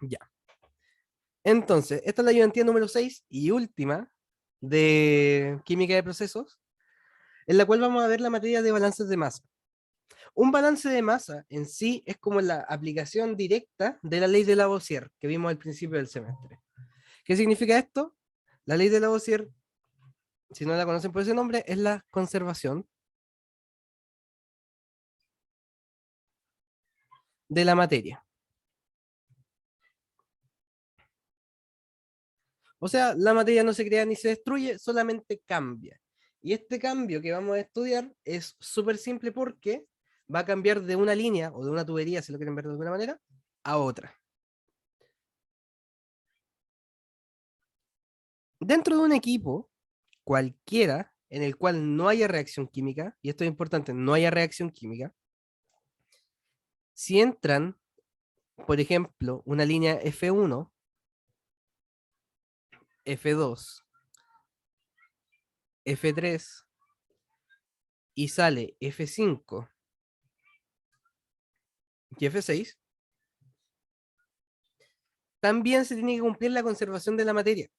Ya. Entonces, esta es la ayudantía número 6 y última de química de procesos, en la cual vamos a ver la materia de balances de masa. Un balance de masa en sí es como la aplicación directa de la ley de Lavoisier que vimos al principio del semestre. ¿Qué significa esto? La ley de Lavoisier, si no la conocen por ese nombre, es la conservación de la materia. O sea, la materia no se crea ni se destruye, solamente cambia. Y este cambio que vamos a estudiar es súper simple porque va a cambiar de una línea o de una tubería, si lo quieren ver de alguna manera, a otra. Dentro de un equipo, cualquiera en el cual no haya reacción química, y esto es importante, no haya reacción química, si entran, por ejemplo, una línea F1, F2, F3 y sale F5 y F6, también se tiene que cumplir la conservación de la materia.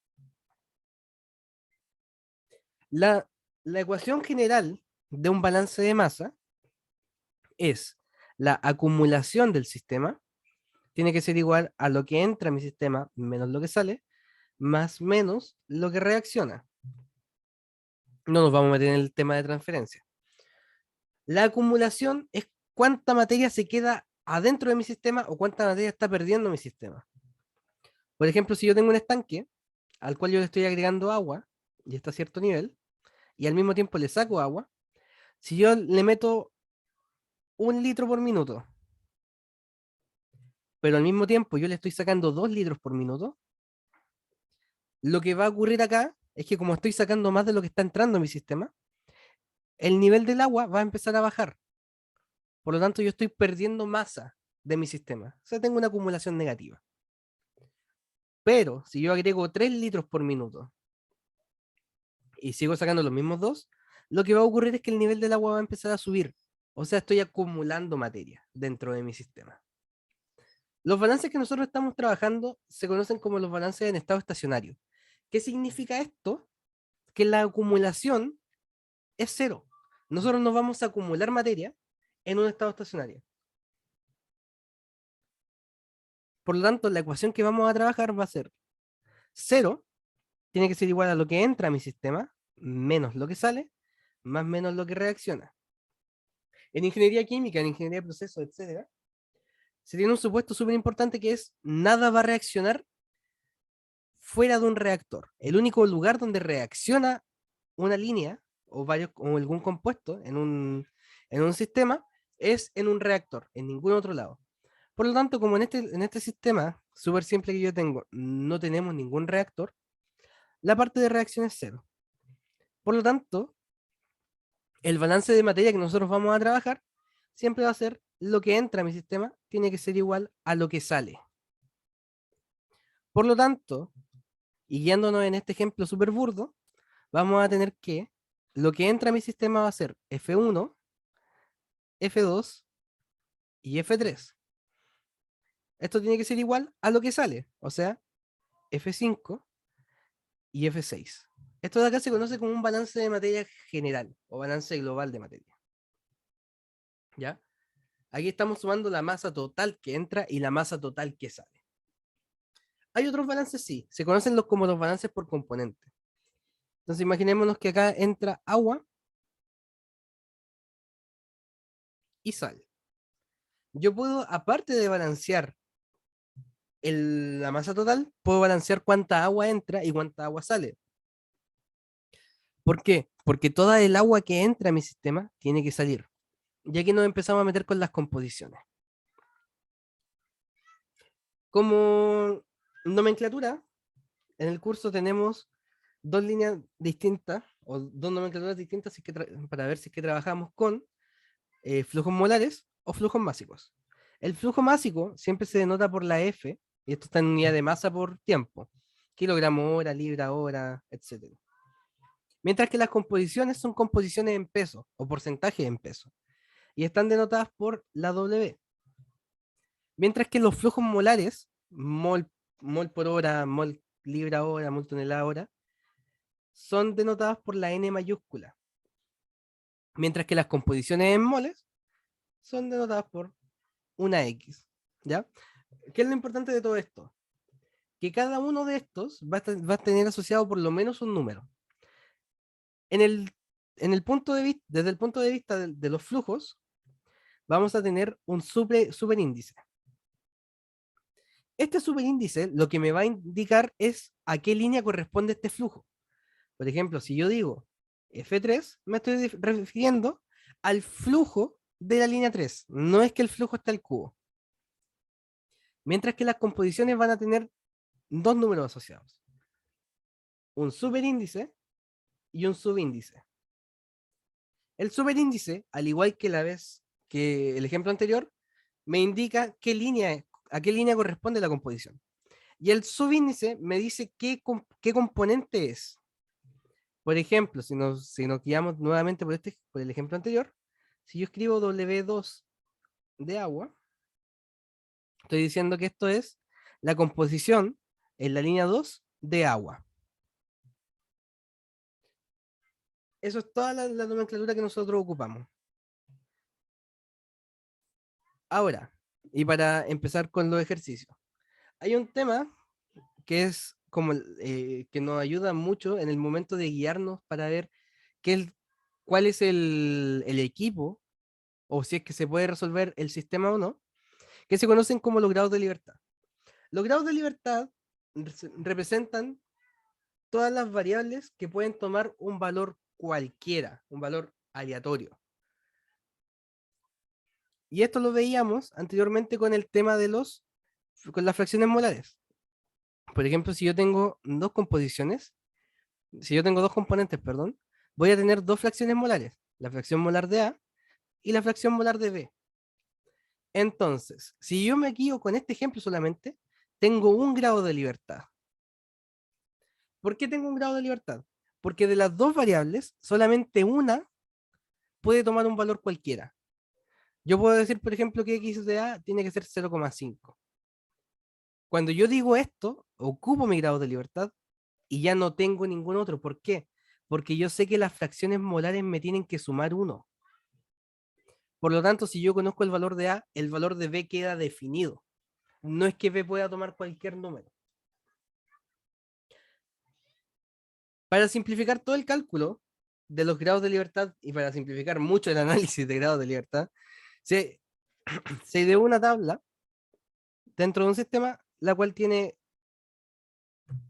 La, la ecuación general de un balance de masa es la acumulación del sistema, tiene que ser igual a lo que entra a mi sistema menos lo que sale, más menos lo que reacciona. No nos vamos a meter en el tema de transferencia. La acumulación es cuánta materia se queda adentro de mi sistema o cuánta materia está perdiendo mi sistema. Por ejemplo, si yo tengo un estanque al cual yo le estoy agregando agua y está a cierto nivel, y al mismo tiempo le saco agua, si yo le meto 1 litro por minuto, pero al mismo tiempo yo le estoy sacando 2 litros por minuto, lo que va a ocurrir acá es que como estoy sacando más de lo que está entrando en mi sistema, el nivel del agua va a empezar a bajar. Por lo tanto, yo estoy perdiendo masa de mi sistema. O sea, tengo una acumulación negativa. Pero si yo agrego 3 litros por minuto y sigo sacando los mismos dos, lo que va a ocurrir es que el nivel del agua va a empezar a subir. O sea, estoy acumulando materia dentro de mi sistema. Los balances que nosotros estamos trabajando se conocen como los balances en estado estacionario. ¿Qué significa esto? Que la acumulación es cero. Nosotros no vamos a acumular materia en un estado estacionario. Por lo tanto, la ecuación que vamos a trabajar va a ser cero, tiene que ser igual a lo que entra a mi sistema, menos lo que sale, más menos lo que reacciona. En ingeniería química, en ingeniería de procesos, etcétera, se tiene un supuesto súper importante que es nada va a reaccionar fuera de un reactor. El único lugar donde reacciona una línea o, varios, o algún compuesto en un sistema es en un reactor, en ningún otro lado. Por lo tanto, como en este sistema súper simple que yo tengo, no tenemos ningún reactor, la parte de reacción es cero. Por lo tanto, el balance de materia que nosotros vamos a trabajar siempre va a ser lo que entra a mi sistema tiene que ser igual a lo que sale. Por lo tanto, y guiándonos en este ejemplo súper burdo, vamos a tener que lo que entra a mi sistema va a ser F1, F2 y F3. Esto tiene que ser igual a lo que sale, o sea, F5 y F6. Esto de acá se conoce como un balance de materia general o balance global de materia. ¿Ya? Aquí estamos sumando la masa total que entra y la masa total que sale. Hay otros balances, sí, se conocen como los balances por componente. Entonces imaginémonos que acá entra agua y sal. Yo puedo, aparte de balancear la masa total, puedo balancear cuánta agua entra y cuánta agua sale. ¿Por qué? Porque toda el agua que entra a mi sistema tiene que salir. Y aquí nos empezamos a meter con las composiciones. Como nomenclatura, en el curso tenemos dos líneas distintas, o dos nomenclaturas distintas si es que para ver si es que trabajamos con flujos molares o flujos másicos. El flujo másico siempre se denota por la F, y esto está en unidad de masa por tiempo, kilogramo hora, libra hora, etc. Mientras que las composiciones son composiciones en peso o porcentaje en peso, y están denotadas por la W. Mientras que los flujos molares mol por hora, mol libra hora, mol tonelada hora, son denotadas por la N mayúscula, mientras que las composiciones en moles son denotadas por una X, ¿ya? ¿Qué es lo importante de todo esto? Que cada uno de estos va a tener asociado por lo menos un número. En el, en el punto de vista, desde el punto de vista de los flujos, vamos a tener un superíndice. Este superíndice lo que me va a indicar es a qué línea corresponde este flujo. Por ejemplo, si yo digo F3, me estoy refiriendo al flujo de la línea 3. No es que el flujo esté al cubo. Mientras que las composiciones van a tener dos números asociados. Un superíndice y un subíndice. El superíndice, al igual que la vez que el ejemplo anterior, me indica a qué línea corresponde la composición. Y el subíndice me dice qué componente es. Por ejemplo, si nos guiamos nuevamente por el ejemplo anterior, si yo escribo W2 de agua, estoy diciendo que esto es la composición en la línea 2 de agua. Eso es toda la nomenclatura que nosotros ocupamos. Ahora, y para empezar con los ejercicios, hay un tema que es como que nos ayuda mucho en el momento de guiarnos para ver cuál es el equipo o si es que se puede resolver el sistema o no, que se conocen como los grados de libertad. Los grados de libertad representan todas las variables que pueden tomar un valor cualquiera, un valor aleatorio. Y esto lo veíamos anteriormente con el tema con las fracciones molares. Por ejemplo, si yo tengo dos composiciones, si yo tengo dos componentes, perdón, voy a tener dos fracciones molares, la fracción molar de A y la fracción molar de B. Entonces, si yo me guío con este ejemplo solamente, tengo un grado de libertad. ¿Por qué tengo un grado de libertad? Porque de las dos variables, solamente una puede tomar un valor cualquiera. Yo puedo decir, por ejemplo, que x de A tiene que ser 0,5. Cuando yo digo esto, ocupo mi grado de libertad y ya no tengo ningún otro. ¿Por qué? Porque yo sé que las fracciones molares me tienen que sumar 1. Por lo tanto, si yo conozco el valor de A, el valor de B queda definido. No es que B pueda tomar cualquier número. Para simplificar todo el cálculo de los grados de libertad y para simplificar mucho el análisis de grados de libertad, se, se ideó una tabla dentro de un sistema la cual tiene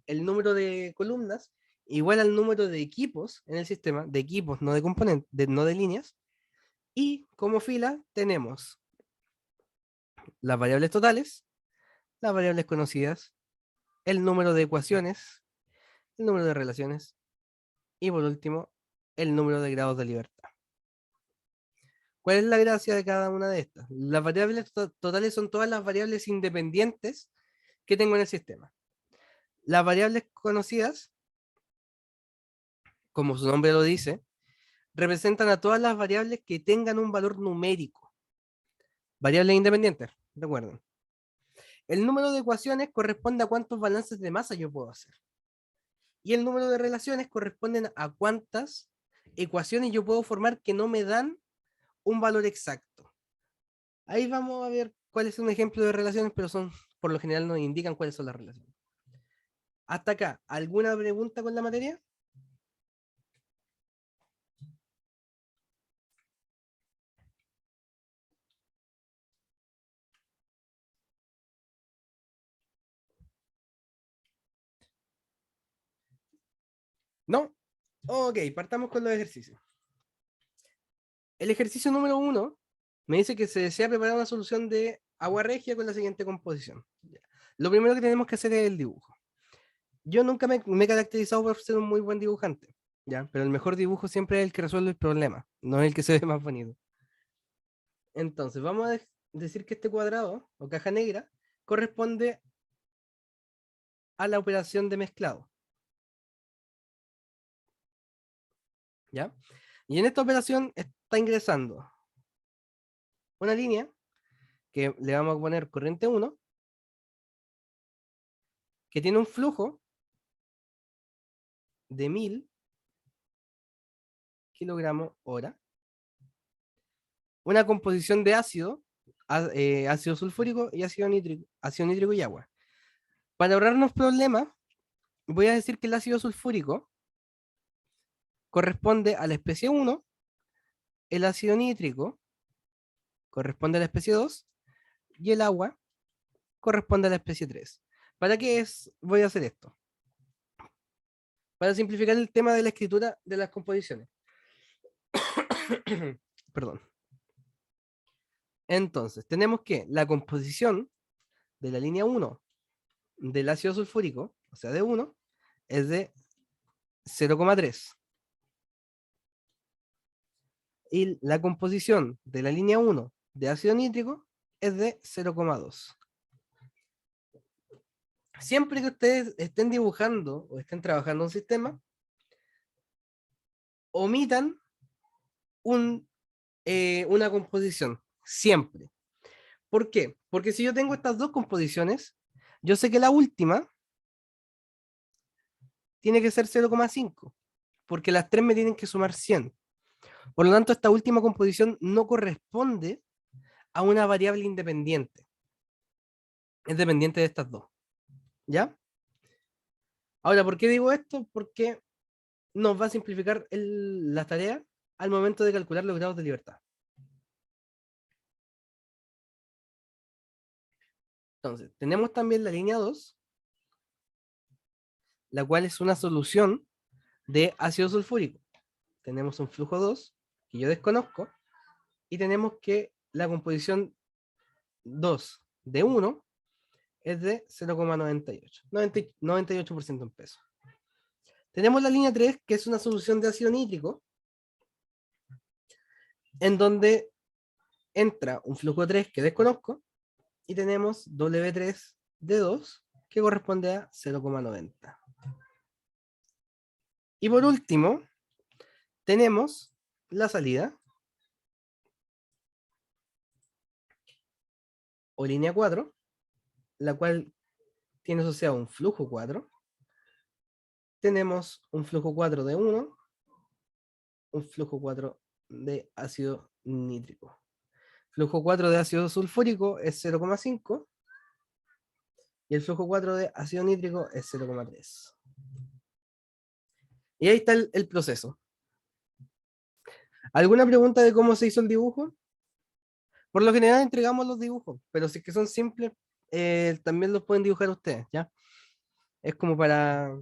el número de columnas igual al número de equipos en el sistema, de equipos, no de componentes, no de líneas, y como fila tenemos las variables totales, las variables conocidas, el número de ecuaciones, el número de relaciones y por último, el número de grados de libertad. ¿Cuál es la gracia de cada una de estas? Las variables totales son todas las variables independientes que tengo en el sistema. Las variables conocidas, como su nombre lo dice, representan a todas las variables que tengan un valor numérico. Variables independientes, recuerden. El número de ecuaciones corresponde a cuántos balances de masa yo puedo hacer. Y el número de relaciones corresponden a cuántas ecuaciones yo puedo formar que no me dan un valor exacto. Ahí vamos a ver cuál es un ejemplo de relaciones, pero por lo general nos indican cuáles son las relaciones. Hasta acá, ¿alguna pregunta con la materia? ¿No? Ok, partamos con los ejercicios. El ejercicio número 1 me dice que se desea preparar una solución de agua regia con la siguiente composición. Lo primero que tenemos que hacer es el dibujo. Yo nunca me he caracterizado por ser un muy buen dibujante, ¿ya? Pero el mejor dibujo siempre es el que resuelve el problema, no es el que se ve más bonito. Entonces, vamos a decir que este cuadrado o caja negra corresponde a la operación de mezclado, ¿ya? Y en esta operación está ingresando una línea que le vamos a poner corriente 1 que tiene un flujo de 1000 kilogramos hora, una composición de ácido, ácido sulfúrico y ácido nítrico y agua. Para ahorrarnos problemas, voy a decir que el ácido sulfúrico corresponde a la especie 1, el ácido nítrico corresponde a la especie 2 y el agua corresponde a la especie 3. ¿Para qué voy a hacer esto? Para simplificar el tema de la escritura de las composiciones. Perdón. Entonces, tenemos que la composición de la línea 1 del ácido sulfúrico, o sea, de 1, es de 0,3. Y la composición de la línea 1 de ácido nítrico es de 0,2. Siempre que ustedes estén dibujando o estén trabajando un sistema, omitan una composición, siempre. ¿Por qué? Porque si yo tengo estas dos composiciones, yo sé que la última tiene que ser 0,5, porque las tres me tienen que sumar 100. Por lo tanto, esta última composición no corresponde a una variable independiente. Es dependiente de estas dos. ¿Ya? Ahora, ¿por qué digo esto? Porque nos va a simplificar la tarea al momento de calcular los grados de libertad. Entonces, tenemos también la línea 2, la cual es una solución de ácido sulfúrico. Tenemos un flujo 2, que yo desconozco, y tenemos que la composición 2 de 1 es de 0,98, 98% en peso. Tenemos la línea 3, que es una solución de ácido nítrico, en donde entra un flujo 3 que desconozco, y tenemos W3 de 2, que corresponde a 0,90. Y por último, tenemos la salida, o línea 4, la cual tiene asociado un flujo 4. Tenemos un flujo 4 de 1, un flujo 4 de ácido nítrico. Flujo 4 de ácido sulfúrico es 0,5 y el flujo 4 de ácido nítrico es 0,3. Y ahí está el proceso. ¿Alguna pregunta de cómo se hizo el dibujo? Por lo general entregamos los dibujos, pero si es que son simples, también los pueden dibujar ustedes, ¿ya? Es como para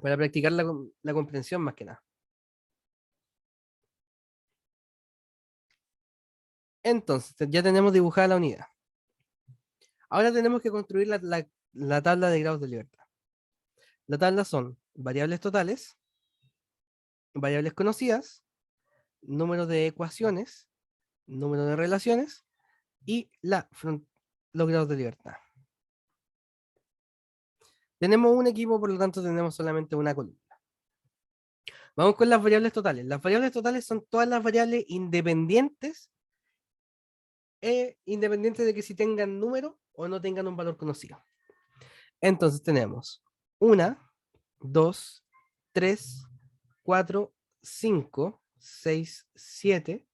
practicar la comprensión más que nada. Entonces, ya tenemos dibujada la unidad. Ahora tenemos que construir la tabla de grados de libertad. La tabla son variables totales, variables conocidas, número de ecuaciones, número de relaciones y los grados de libertad. Tenemos un equipo, por lo tanto tenemos solamente una columna. Vamos con las variables totales. Las variables totales son todas las variables independientes independientes de que si tengan número o no tengan un valor conocido. Entonces tenemos 1, 2, 3, 4, 5, 6, 7,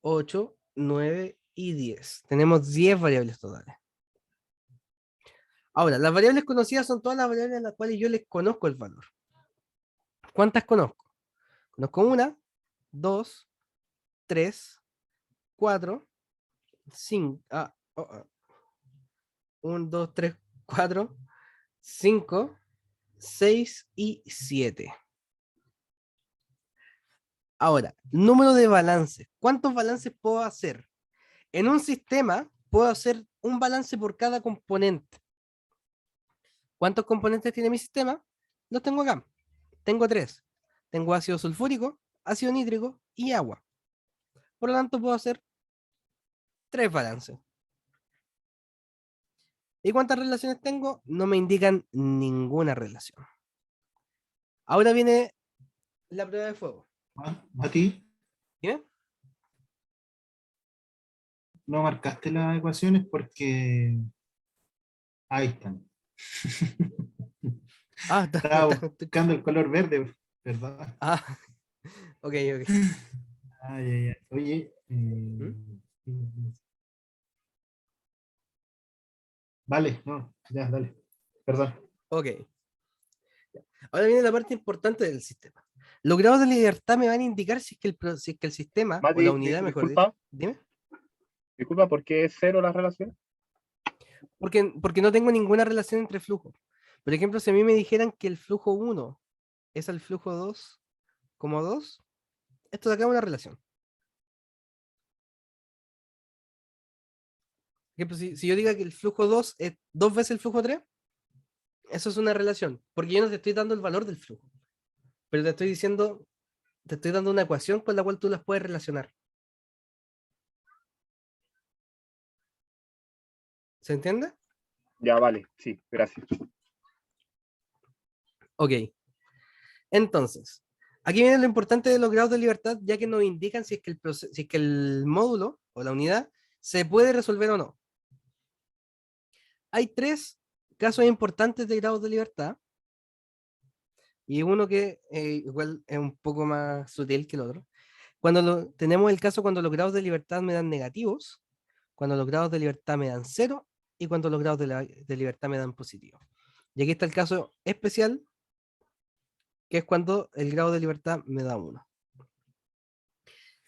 8, 9 y 10. Tenemos 10 variables totales. Ahora, las variables conocidas son todas las variables a las cuales yo les conozco el valor. ¿Cuántas conozco? Conozco 1, 2, 3, 4, 5. 1, 2, 3, 4, 5, 6 y 7. Ahora, número de balances. ¿Cuántos balances puedo hacer? En un sistema puedo hacer un balance por cada componente. ¿Cuántos componentes tiene mi sistema? Los tengo acá. Tengo 3. Tengo ácido sulfúrico, ácido nítrico y agua. Por lo tanto, puedo hacer 3 balances. ¿Y cuántas relaciones tengo? No me indican ninguna relación. Ahora viene la prueba de fuego. Mati, ¿Bien? no marcaste las ecuaciones porque ahí están. Ah, Estaba buscando el color verde, ¿verdad? ah, ok, ok. Ay, ay, ay. Oye, ¿Mm? vale, no, ya, dale. Perdón. Ok. Ahora viene la parte importante del sistema. Los grados de libertad me van a indicar si es que el sistema, o la Mati, unidad, mejor dicho, disculpa, dime, disculpa, ¿por qué es cero la relación? porque no tengo ninguna relación entre flujos. Por ejemplo, si a mí me dijeran que el flujo 1 es el flujo 2 como 2, esto de acá es una relación. Por ejemplo, si yo diga que el flujo 2 es 2 veces el flujo 3, eso es una relación, porque yo no te estoy dando el valor del flujo, pero te estoy dando una ecuación con la cual tú las puedes relacionar. ¿Se entiende? Ya, vale, sí, gracias. Ok. Entonces, aquí viene lo importante de los grados de libertad, ya que nos indican si es que si es que el módulo o la unidad se puede resolver o no. Hay tres casos importantes de grados de libertad, y uno que igual es un poco más sutil que el otro. Tenemos el caso cuando los grados de libertad me dan negativos, cuando los grados de libertad me dan cero, y cuando los grados de libertad me dan positivos. Y aquí está el caso especial, que es cuando el grado de libertad me da 1.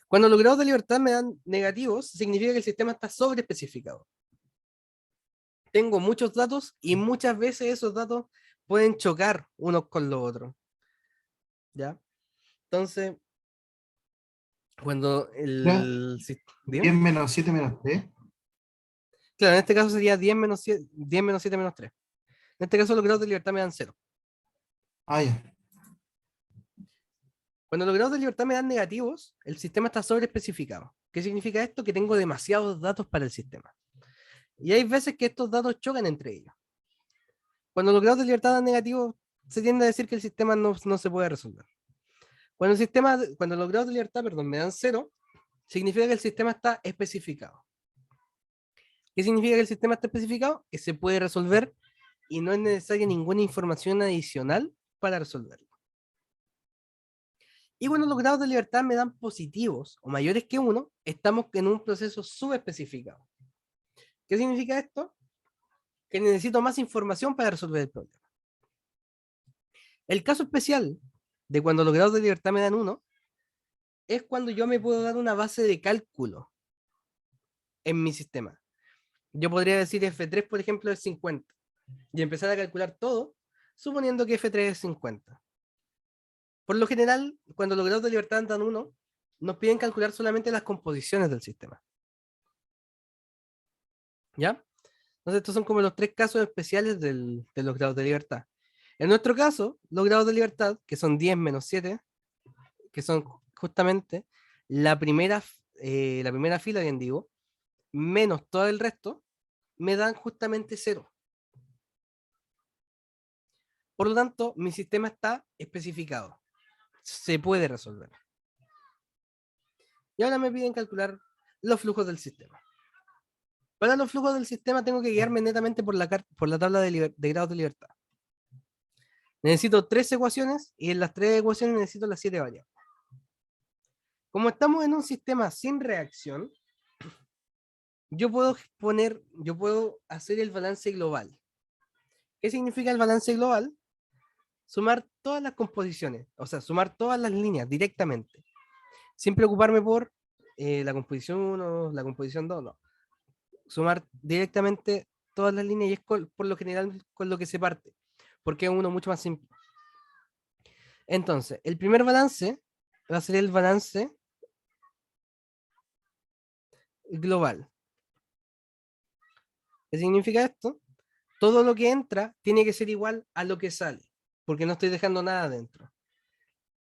Cuando los grados de libertad me dan negativos, significa que el sistema está sobreespecificado. Tengo muchos datos y muchas veces esos datos pueden chocar unos con los otros. ¿Ya? Entonces, cuando Ya, el... ¿Dime? 10 menos 7 menos 3. Claro, en este caso sería 10 menos 7, 10 menos 7 menos 3. En este caso los grados de libertad me dan 0. Ah, ya. Cuando los grados de libertad me dan negativos, el sistema está sobreespecificado. ¿Qué significa esto? Que tengo demasiados datos para el sistema. Y hay veces que estos datos chocan entre ellos. Cuando los grados de libertad dan negativos, se tiende a decir que el sistema no se puede resolver. Cuando los grados de libertad, perdón, me dan 0, significa que el sistema está especificado. ¿Qué significa que el sistema está especificado? Que se puede resolver y no es necesaria ninguna información adicional para resolverlo. Y cuando los grados de libertad me dan positivos o mayores que 1, estamos en un proceso subespecificado. ¿Qué significa esto? Que necesito más información para resolver el problema. El caso especial de cuando los grados de libertad me dan 1 es cuando yo me puedo dar una base de cálculo en mi sistema. Yo podría decir F3, por ejemplo, es 50 y empezar a calcular todo suponiendo que F3 es 50. Por lo general, cuando los grados de libertad dan 1, nos piden calcular solamente las composiciones del sistema. ¿Ya? Entonces, estos son como los tres casos especiales de los grados de libertad. En nuestro caso, los grados de libertad, que son 10 menos 7, que son justamente la primera fila, bien digo, menos todo el resto, me dan justamente 0. Por lo tanto, mi sistema está especificado. Se puede resolver. Y ahora me piden calcular los flujos del sistema. Para los flujos del sistema tengo que guiarme netamente por la tabla de grados de libertad. Necesito 3 ecuaciones y en las 3 ecuaciones necesito las 7 variables. Como estamos en un sistema sin reacción, yo puedo hacer el balance global. ¿Qué significa el balance global? Sumar todas las composiciones, o sea, sumar todas las líneas directamente, sin preocuparme por la composición 1, la composición 2, no. Sumar directamente todas las líneas y es por lo general con lo que se parte, porque es uno mucho más simple. Entonces, el primer balance va a ser el balance global. ¿Qué significa esto? Todo lo que entra tiene que ser igual a lo que sale, porque no estoy dejando nada dentro.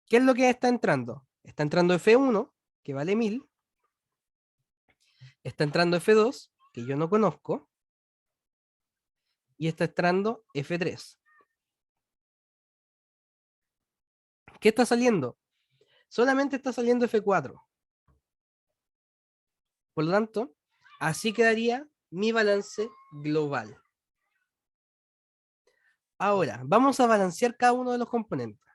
¿Qué es lo que está entrando? Está entrando F1, que vale 1000. Está entrando F2, que yo no conozco. Y está entrando F3. ¿Qué está saliendo? Solamente está saliendo F4. Por lo tanto, así quedaría mi balance global. Ahora, vamos a balancear cada uno de los componentes.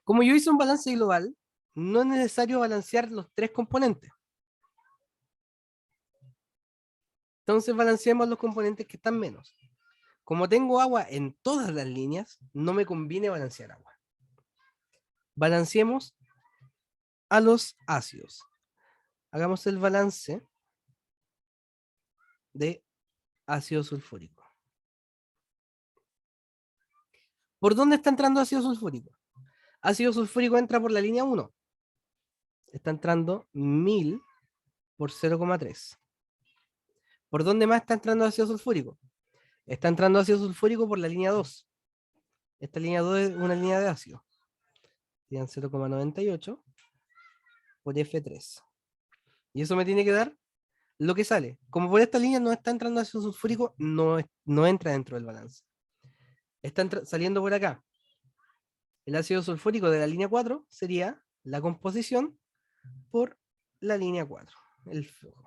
Como yo hice un balance global, no es necesario balancear los 3 componentes. Entonces balanceemos los componentes que están menos. Como tengo agua en todas las líneas, no me conviene balancear agua. Balanceemos a los ácidos. Hagamos el balance de ácido sulfúrico. ¿Por dónde está entrando ácido sulfúrico? Ácido sulfúrico entra por la línea 1. Está entrando 1000 por 0,3. ¿Por dónde más está entrando ácido sulfúrico? Está entrando ácido sulfúrico por la línea 2. Esta línea 2 es una línea de ácido. Serían 0,98 por F3. Y eso me tiene que dar lo que sale. Como por esta línea no está entrando ácido sulfúrico, no entra dentro del balance. Está saliendo por acá. El ácido sulfúrico de la línea 4 sería la composición por la línea 4. El flujo.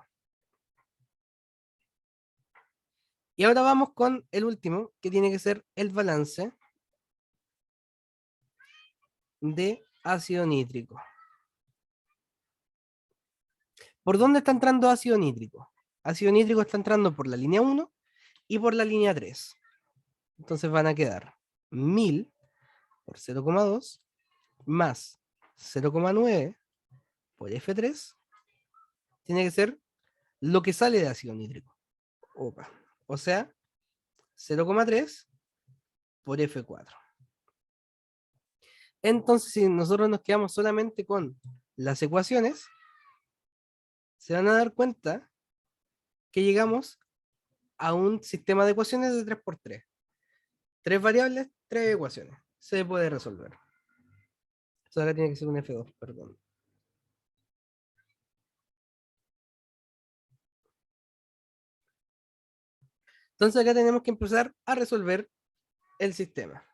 Y ahora vamos con el último, que tiene que ser el balance de ácido nítrico. ¿Por dónde está entrando ácido nítrico? Ácido nítrico está entrando por la línea 1 y por la línea 3. Entonces van a quedar 1000 por 0,2 más 0,9 por F3. Tiene que ser lo que sale de ácido nítrico. Opa. O sea, 0,3 por F4. Entonces, si nosotros nos quedamos solamente con las ecuaciones, se van a dar cuenta que llegamos a un sistema de ecuaciones de 3×3. 3 variables, 3 ecuaciones. Se puede resolver. Eso ahora tiene que ser un F2, perdón. Entonces acá tenemos que empezar a resolver el sistema.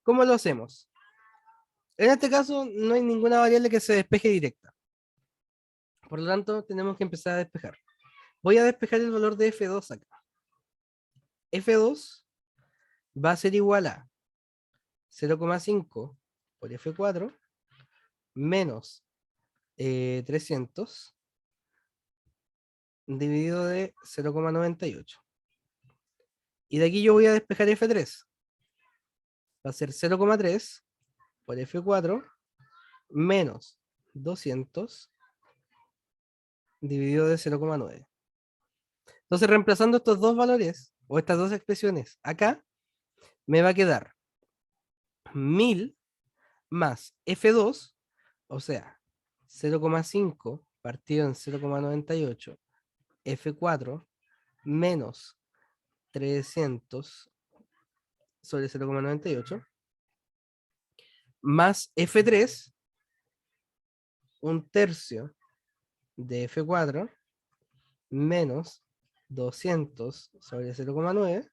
¿Cómo lo hacemos? En este caso no hay ninguna variable que se despeje directa. Por lo tanto, tenemos que empezar a despejar. Voy a despejar el valor de F2 acá. F2 va a ser igual a 0,5 por F4 menos 300 dividido de 0,98. Y de aquí yo voy a despejar F3. Va a ser 0,3 por F4 menos 200 dividido de 0,9. Entonces, reemplazando estos dos valores, o estas dos expresiones acá, me va a quedar 1000 más F2, o sea, 0,5 partido en 0,98, F4 menos 300 sobre 0,98, más F3, un tercio de F4, menos 200 sobre 0,9,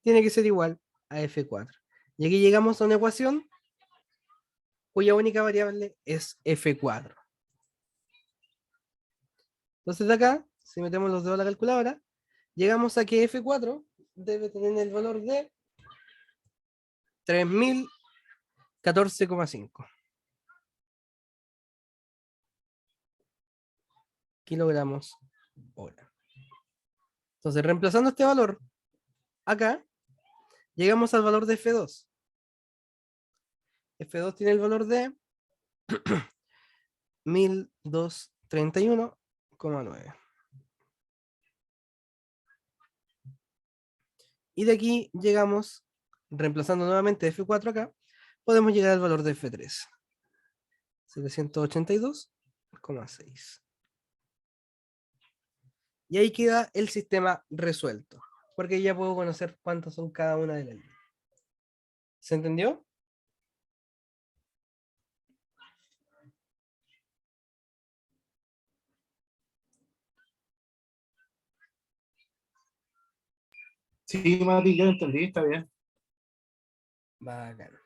tiene que ser igual a F4. Y aquí llegamos a una ecuación cuya única variable es F4. Entonces de acá, si metemos los dedos a la calculadora, llegamos a que F4 debe tener el valor de 3014,5 kilogramos hora. Entonces, reemplazando este valor acá, llegamos al valor de F2. F2 tiene el valor de 1231,9. Y de aquí llegamos, reemplazando nuevamente F4 acá, podemos llegar al valor de F3. 782,6. Y ahí queda el sistema resuelto, porque ya puedo conocer cuántas son cada una de las líneas. ¿Se entendió? Sí, Mati, ya lo entendí, está bien. Bacán.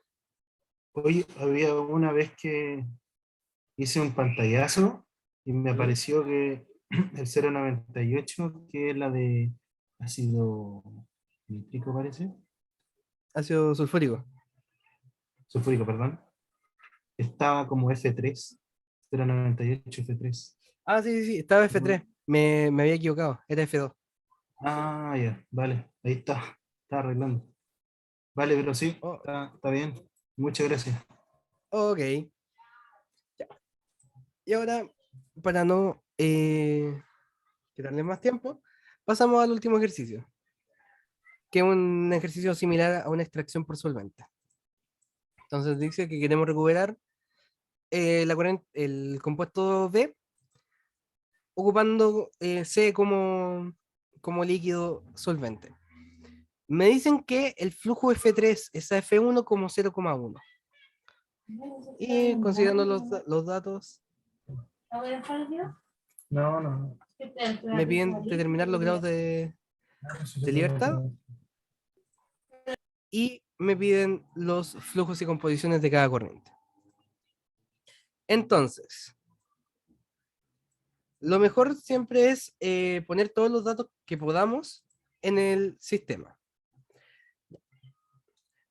Oye, había una vez que hice un pantallazo y me apareció que el 0,98, que es la de ácido nítrico parece, Ácido sulfúrico. sulfúrico, perdón, estaba como F3, 0,98 F3. Ah, sí, sí, sí, estaba F3. Me había equivocado, era F2. Ah, ya, vale, ahí está arreglando. Vale, pero sí, Oh, está bien. Muchas gracias. ok. Ya. Y ahora, para no quitarle más tiempo, pasamos al último ejercicio, que es un ejercicio similar a una extracción por solvente. Entonces dice que queremos recuperar el compuesto B ocupando C como líquido solvente. Me dicen que el flujo F3 es a F1 como 0,1. Y considerando los datos, No, no. me piden determinar los grados de libertad y me piden los flujos y composiciones de cada corriente. Entonces, lo mejor siempre es poner todos los datos que podamos en el sistema.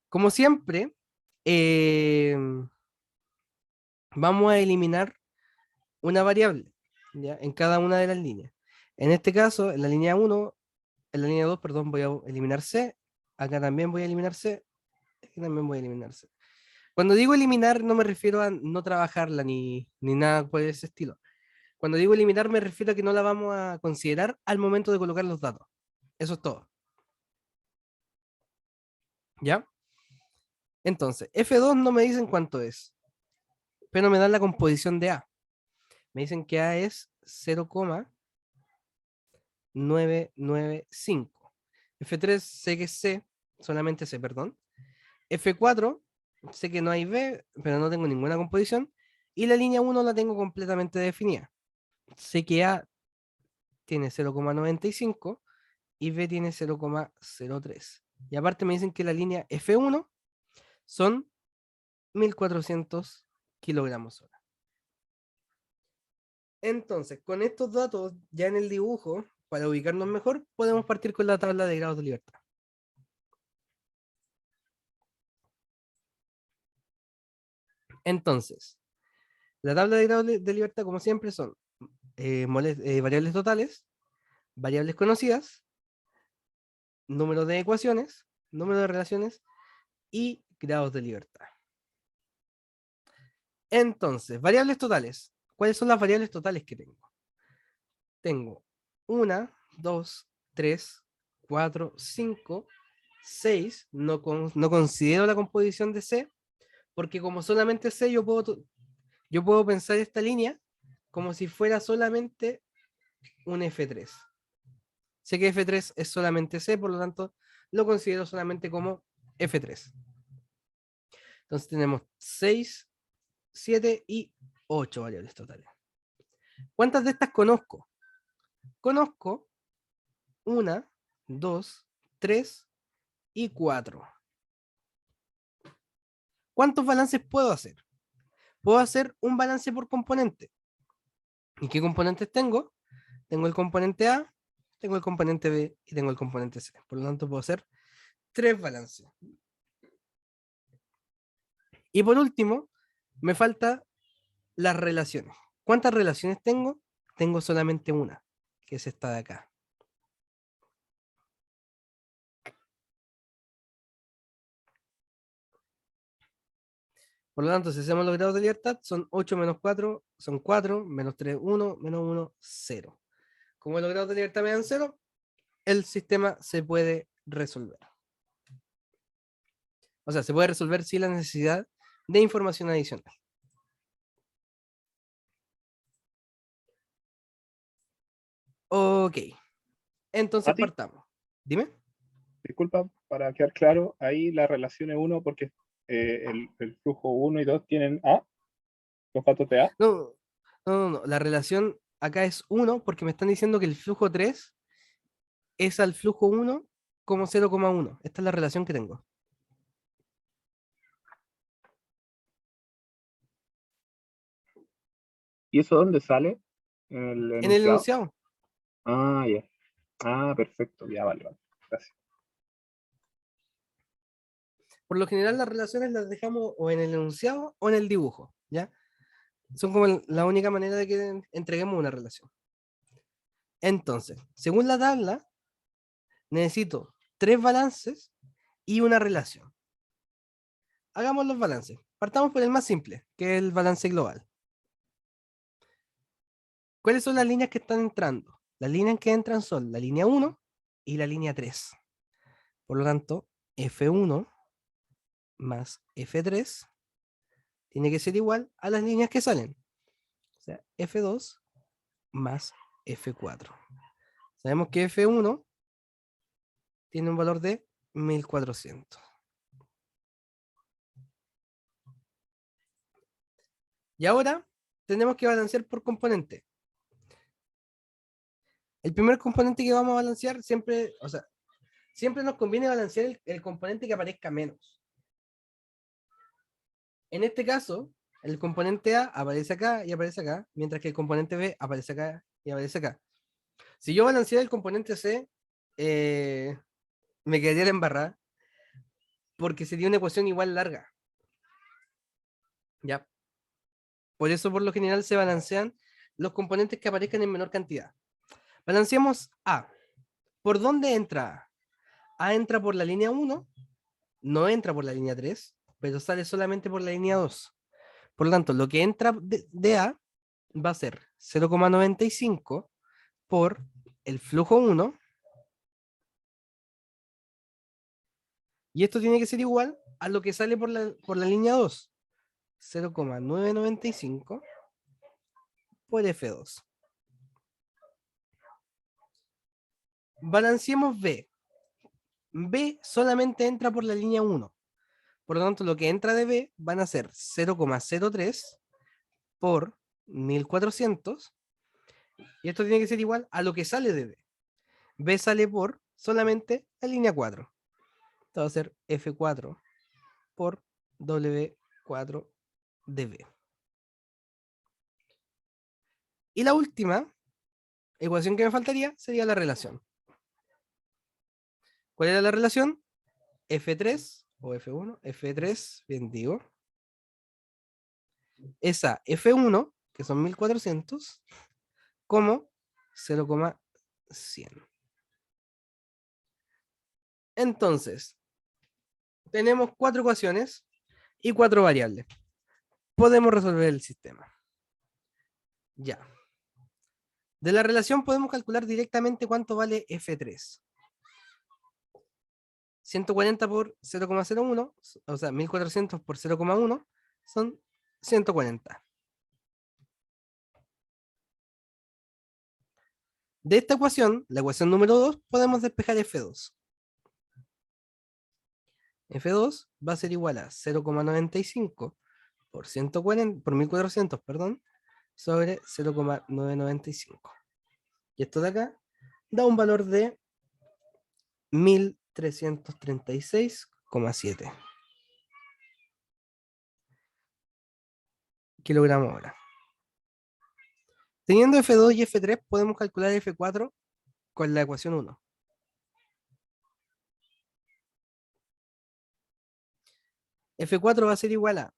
Como siempre, eh, vamos a eliminar una variable, ¿ya? En cada una de las líneas. En este caso, en la línea 1, en la línea 2, perdón, voy a eliminar C. Acá también voy a eliminar C. Aquí también voy a eliminar C. Cuando digo eliminar, no me refiero a no trabajarla ni nada por ese estilo. Cuando digo eliminar, me refiero a que no la vamos a considerar al momento de colocar los datos. Eso es todo. ¿Ya? Entonces, F2 no me dicen cuánto es, pero me dan la composición de A. Me dicen que A es 0,995. F3 sé que es C, solamente C, perdón. F4 sé que no hay B, pero no tengo ninguna composición. Y la línea 1 la tengo completamente definida. Sé que A tiene 0,95 y B tiene 0,03. Y aparte me dicen que la línea F1 son 1400 kilogramos hora. Entonces, con estos datos ya en el dibujo, para ubicarnos mejor, podemos partir con la tabla de grados de libertad. Entonces, la tabla de grados de libertad, como siempre, son variables totales, variables conocidas, número de ecuaciones, número de relaciones y grados de libertad. Entonces, variables totales. ¿Cuáles son las variables totales que tengo? Tengo 1, 2, 3, 4, 5, 6. No considero la composición de C, porque como solamente C, yo puedo pensar esta línea como si fuera solamente un F3. Sé que F3 es solamente C, por lo tanto, lo considero solamente como F3. Entonces tenemos 6, 7 y 8 variables totales. ¿Cuántas de estas conozco? Conozco 1, 2, 3 y 4. ¿Cuántos balances puedo hacer? Puedo hacer un balance por componente. ¿Y qué componentes tengo? Tengo el componente A, tengo el componente B y tengo el componente C. Por lo tanto, puedo hacer 3 balances. Y por último, me falta las relaciones. ¿Cuántas relaciones tengo? Tengo solamente una, que es esta de acá. Por lo tanto, si hacemos los grados de libertad, son 8 menos 4, son 4, menos 3, 1, menos 1, 0. Como los grados de libertad me dan 0, el sistema se puede resolver. O sea, se puede resolver sin la necesidad de información adicional. Ok, entonces Mati, partamos. Dime. disculpa, para quedar claro, ahí la relación es 1 porque el flujo 1 y 2 tienen A, los datos de A. No, no. La relación acá es 1 porque me están diciendo que el flujo 3 es al flujo 1 como 0,1. Esta es la relación que tengo. ¿Y eso dónde sale? ¿En el En el enunciado? enunciado. Ah, ya. Ah, perfecto. Ya, vale, vale. Gracias. Por lo general las relaciones las dejamos o en el enunciado o en el dibujo, ¿ya? Son como la única manera de que entreguemos una relación. Entonces, según la tabla, necesito 3 balances y una relación. Hagamos los balances. Partamos por el más simple, que es el balance global. ¿Cuáles son las líneas que están entrando? Las líneas que entran son la línea 1 y la línea 3. Por lo tanto, F1 más F3 tiene que ser igual a las líneas que salen. O sea, F2 más F4. Sabemos que F1 tiene un valor de 1400. Y ahora tenemos que balancear por componente. El primer componente que vamos a balancear siempre, o sea, siempre nos conviene balancear el componente que aparezca menos. En este caso, el componente A aparece acá y aparece acá, mientras que el componente B aparece acá y aparece acá. Si yo balanceara el componente C, me quedaría la embarrada, porque sería una ecuación igual larga. ¿Ya? Por eso, por lo general, se balancean los componentes que aparezcan en menor cantidad. Balanceamos A. ¿Por dónde entra A? A entra por la línea 1, no entra por la línea 3, pero sale solamente por la línea 2. Por lo tanto, lo que entra de A va a ser 0,95 por el flujo 1. Y esto tiene que ser igual a lo que sale por la línea 2. 0,995 por F2. Balanceemos B. B solamente entra por la línea 1. Por lo tanto, lo que entra de B van a ser 0,03 por 1400. Y esto tiene que ser igual a lo que sale de B. B sale por solamente la línea 4. Esto va a ser F4 por W4 de B. Y la última ecuación que me faltaría sería la relación. ¿Cuál era la relación? F3 o F1, F3, bien digo. Esa F1, que son 1400, como 0,100. Entonces, tenemos 4 ecuaciones y 4 variables. Podemos resolver el sistema. Ya. De la relación podemos calcular directamente cuánto vale F3. 140 por 0,01, o sea, 1400 por 0,1 son 140. De esta ecuación, la ecuación número 2, podemos despejar F2. F2 va a ser igual a 0,95 por 140, por 1400, perdón, sobre 0,995. Y esto de acá da un valor de 1336,7 kilogramos hora. Teniendo F2 y F3, podemos calcular F4 con la ecuación 1. F4 va a ser igual a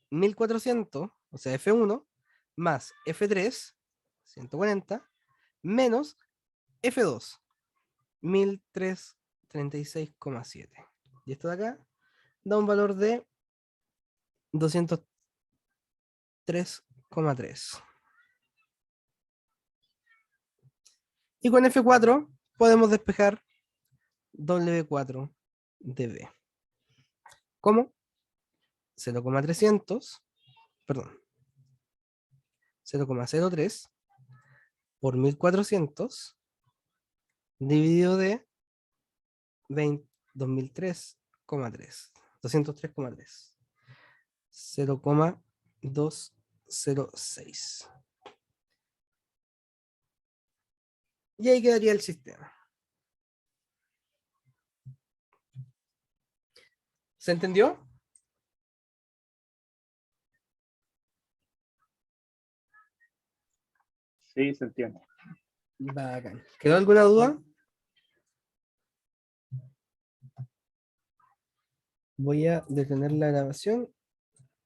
1400, o sea, F1, más F3, 140, menos F2, 1336,7. Y esto de acá da un valor de 203,3. Y con F4 podemos despejar W4 de B. ¿Cómo? 0,300, perdón, 0,03 por 1400 dividido de 2003,3. 203,3. 0,206. Y ahí quedaría el sistema. ¿Se entendió? Sí, se entiende. Bacán. ¿Quedó alguna duda? Voy a detener la grabación